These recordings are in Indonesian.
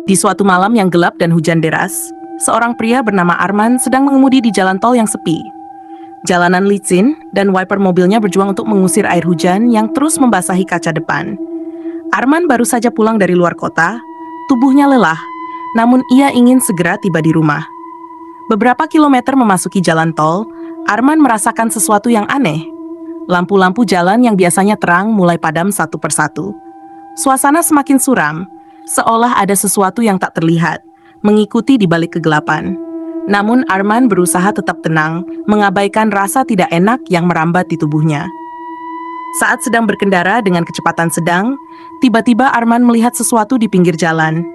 Di suatu malam yang gelap dan hujan deras, seorang pria bernama Arman sedang mengemudi di jalan tol yang sepi. Jalanan licin dan wiper mobilnya berjuang untuk mengusir air hujan yang terus membasahi kaca depan. Arman baru saja pulang dari luar kota, tubuhnya lelah, namun ia ingin segera tiba di rumah. Beberapa kilometer memasuki jalan tol, Arman merasakan sesuatu yang aneh. Lampu-lampu jalan yang biasanya terang mulai padam satu persatu. Suasana semakin suram, seolah ada sesuatu yang tak terlihat, mengikuti di balik kegelapan. Namun Arman berusaha tetap tenang, mengabaikan rasa tidak enak yang merambat di tubuhnya. Saat sedang berkendara dengan kecepatan sedang, tiba-tiba Arman melihat sesuatu di pinggir jalan.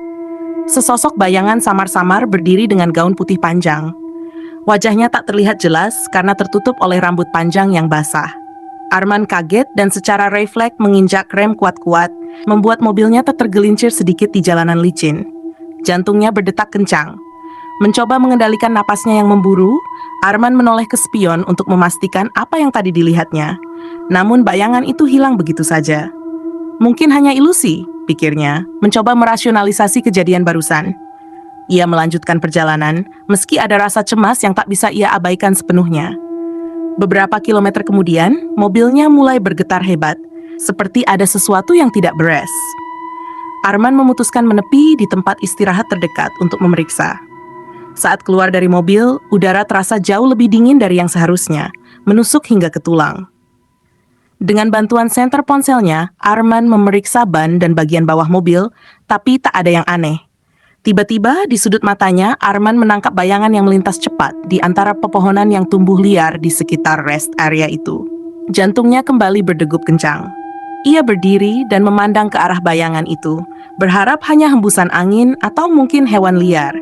Sesosok bayangan samar-samar berdiri dengan gaun putih panjang. Wajahnya tak terlihat jelas karena tertutup oleh rambut panjang yang basah. Arman kaget dan secara refleks menginjak rem kuat-kuat, membuat mobilnya tergelincir sedikit di jalanan licin. Jantungnya berdetak kencang. Mencoba mengendalikan napasnya yang memburu, Arman menoleh ke spion untuk memastikan apa yang tadi dilihatnya. Namun bayangan itu hilang begitu saja. Mungkin hanya ilusi, pikirnya, mencoba merasionalisasi kejadian barusan. Ia melanjutkan perjalanan, meski ada rasa cemas yang tak bisa ia abaikan sepenuhnya. Beberapa kilometer kemudian, mobilnya mulai bergetar hebat, seperti ada sesuatu yang tidak beres. Arman memutuskan menepi di tempat istirahat terdekat untuk memeriksa. Saat keluar dari mobil, udara terasa jauh lebih dingin dari yang seharusnya, menusuk hingga ke tulang. Dengan bantuan senter ponselnya, Arman memeriksa ban dan bagian bawah mobil, tapi tak ada yang aneh. Tiba-tiba di sudut matanya, Arman menangkap bayangan yang melintas cepat di antara pepohonan yang tumbuh liar di sekitar rest area itu. Jantungnya kembali berdegup kencang. Ia berdiri dan memandang ke arah bayangan itu, berharap hanya hembusan angin atau mungkin hewan liar.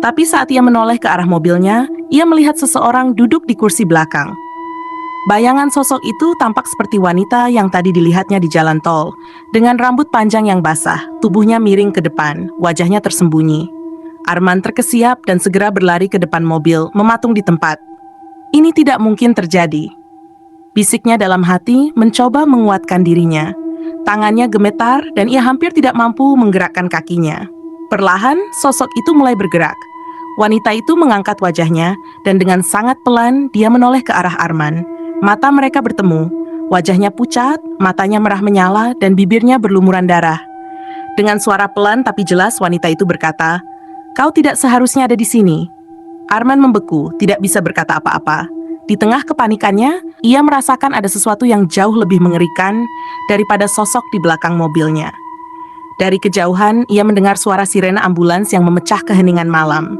Tapi saat ia menoleh ke arah mobilnya, ia melihat seseorang duduk di kursi belakang. Bayangan sosok itu tampak seperti wanita yang tadi dilihatnya di jalan tol, dengan rambut panjang yang basah, tubuhnya miring ke depan, wajahnya tersembunyi. Arman terkesiap dan segera berlari ke depan mobil, mematung di tempat. Ini tidak mungkin terjadi. Bisiknya dalam hati mencoba menguatkan dirinya. Tangannya gemetar dan ia hampir tidak mampu menggerakkan kakinya. Perlahan, sosok itu mulai bergerak. Wanita itu mengangkat wajahnya dan dengan sangat pelan dia menoleh ke arah Arman. Mata mereka bertemu, wajahnya pucat, matanya merah menyala, dan bibirnya berlumuran darah. Dengan suara pelan tapi jelas wanita itu berkata, "Kau tidak seharusnya ada di sini." Arman membeku, tidak bisa berkata apa-apa. Di tengah kepanikannya, ia merasakan ada sesuatu yang jauh lebih mengerikan daripada sosok di belakang mobilnya. Dari kejauhan, ia mendengar suara sirena ambulans yang memecah keheningan malam.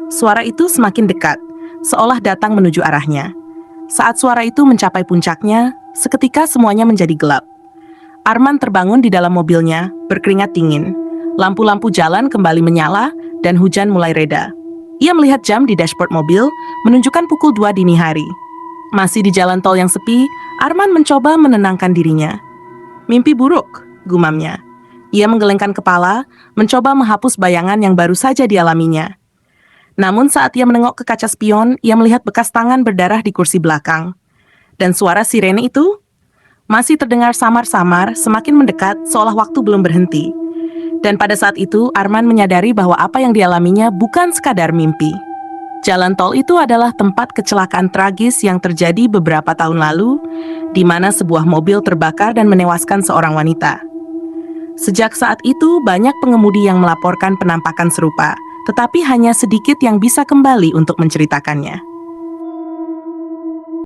Suara itu semakin dekat, seolah datang menuju arahnya. Saat suara itu mencapai puncaknya, seketika semuanya menjadi gelap. Arman terbangun di dalam mobilnya, berkeringat dingin. Lampu-lampu jalan kembali menyala, dan hujan mulai reda. Ia melihat jam di dashboard mobil, menunjukkan pukul 2 dini hari. Masih di jalan tol yang sepi, Arman mencoba menenangkan dirinya. "Mimpi buruk," gumamnya. Ia menggelengkan kepala, mencoba menghapus bayangan yang baru saja dialaminya. Namun saat ia menengok ke kaca spion, ia melihat bekas tangan berdarah di kursi belakang. Dan suara sirene itu masih terdengar samar-samar, semakin mendekat seolah waktu belum berhenti. Dan pada saat itu, Arman menyadari bahwa apa yang dialaminya bukan sekadar mimpi. Jalan tol itu adalah tempat kecelakaan tragis yang terjadi beberapa tahun lalu, di mana sebuah mobil terbakar dan menewaskan seorang wanita. Sejak saat itu, banyak pengemudi yang melaporkan penampakan serupa, tetapi hanya sedikit yang bisa kembali untuk menceritakannya.